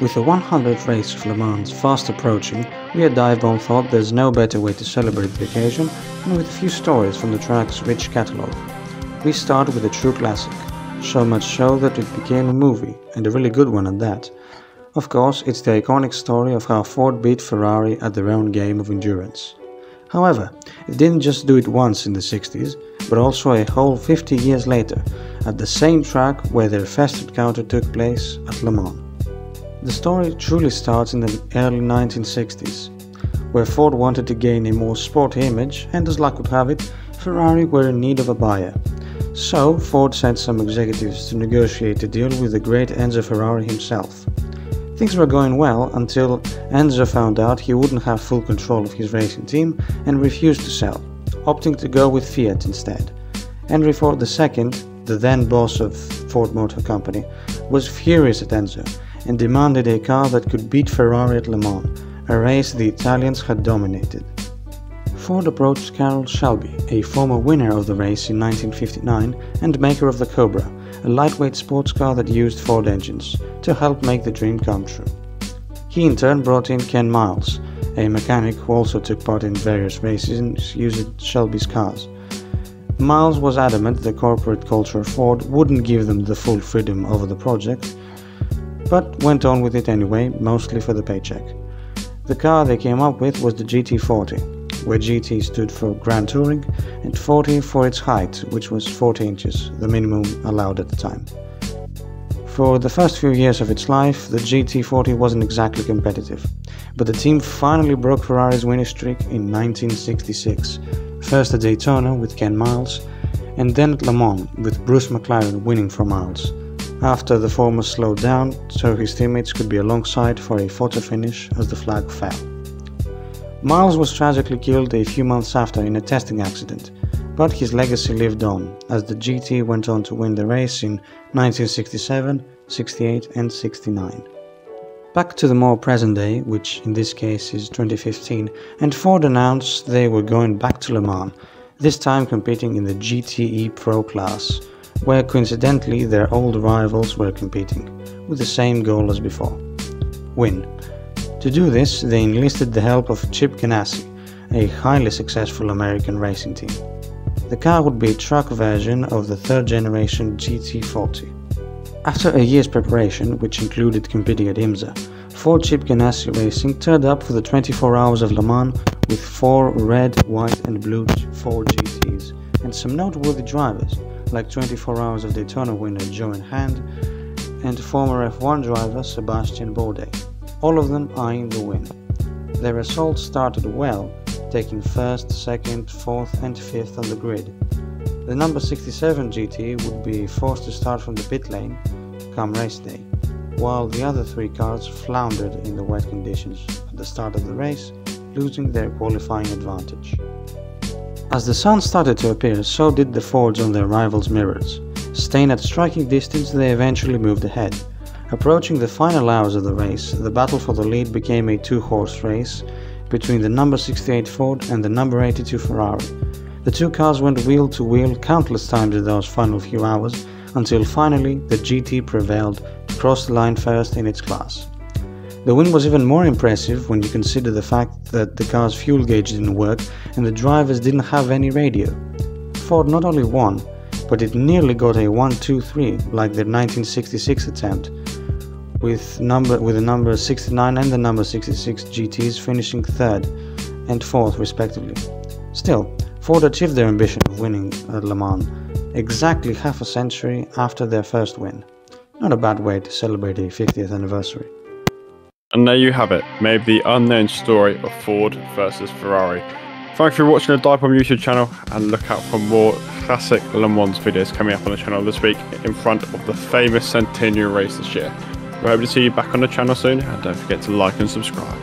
With the 100th race of Le Mans fast approaching, we at DIVEBOMB thought there's no better way to celebrate the occasion than with a few stories from the track's rich catalogue. We start with a true classic, so much so that it became a movie, and a really good one at that. Of course, it's the iconic story of how Ford beat Ferrari at their own game of endurance. However, it didn't just do it once in the 60s, but also a whole 50 years later, at the same track where their first encounter took place at Le Mans. The story truly starts in the early 1960s, where Ford wanted to gain a more sporty image, and as luck would have it, Ferrari were in need of a buyer. So Ford sent some executives to negotiate a deal with the great Enzo Ferrari himself. Things were going well until Enzo found out he wouldn't have full control of his racing team and refused to sell, opting to go with Fiat instead. Henry Ford II, the then boss of Ford Motor Company, was furious at Enzo and demanded a car that could beat Ferrari at Le Mans, a race the Italians had dominated. Ford approached Carroll Shelby, a former winner of the race in 1959 and maker of the Cobra, a lightweight sports car that used Ford engines, to help make the dream come true. He in turn brought in Ken Miles, a mechanic who also took part in various races using Shelby's cars. Miles was adamant the corporate culture of Ford wouldn't give them the full freedom over the project, but went on with it anyway, mostly for the paycheck. The car they came up with was the GT40, where GT stood for Grand Touring and 40 for its height, which was 40 inches, the minimum allowed at the time. For the first few years of its life, the GT40 wasn't exactly competitive, but the team finally broke Ferrari's winning streak in 1966, first at Daytona with Ken Miles, and then at Le Mans with Bruce McLaren winning for Miles, after the former slowed down so his teammates could be alongside for a photo finish as the flag fell. Miles was tragically killed a few months after in a testing accident, but his legacy lived on as the GT went on to win the race in 1967, 68 and 69. Back to the more present day, which in this case is 2015, and Ford announced they were going back to Le Mans, this time competing in the GTE Pro class, where coincidentally their old rivals were competing, with the same goal as before: win. To do this, they enlisted the help of Chip Ganassi, a highly successful American racing team. The car would be a truck version of the third generation GT40. After a year's preparation, which included competing at IMSA, Ford Chip Ganassi Racing turned up for the 24 hours of Le Mans with 4 red, white and blue Ford GTs and some noteworthy drivers, like 24 Hours of Daytona winner Joe Hand and former F1 driver Sebastian Bourdais, all of them eyeing the win. Their assault started well, taking 1st, 2nd, 4th and 5th on the grid. The number 67 GT would be forced to start from the pit lane come race day, while the other 3 cars floundered in the wet conditions at the start of the race, losing their qualifying advantage. As the sun started to appear, so did the Fords on their rivals' mirrors. Staying at striking distance, they eventually moved ahead. Approaching the final hours of the race, the battle for the lead became a 2-horse race between the number 68 Ford and the number 82 Ferrari. The 2 cars went wheel to wheel countless times in those final few hours, until finally the GT prevailed to cross the line first in its class. The win was even more impressive when you consider the fact that the car's fuel gauge didn't work and the drivers didn't have any radio. Ford not only won, but it nearly got a 1-2-3 like their 1966 attempt, with the number 69 and the number 66 GTs finishing 3rd and 4th respectively. Still, Ford achieved their ambition of winning at Le Mans exactly half a century after their first win. Not a bad way to celebrate a 50th anniversary. And there you have it, maybe the unknown story of Ford versus Ferrari. Thank you for watching the DIVEBOMB YouTube channel, and look out for more classic Le Mans videos coming up on the channel this week in front of the famous centennial race this year. We hope to see you back on the channel soon, and don't forget to like and subscribe.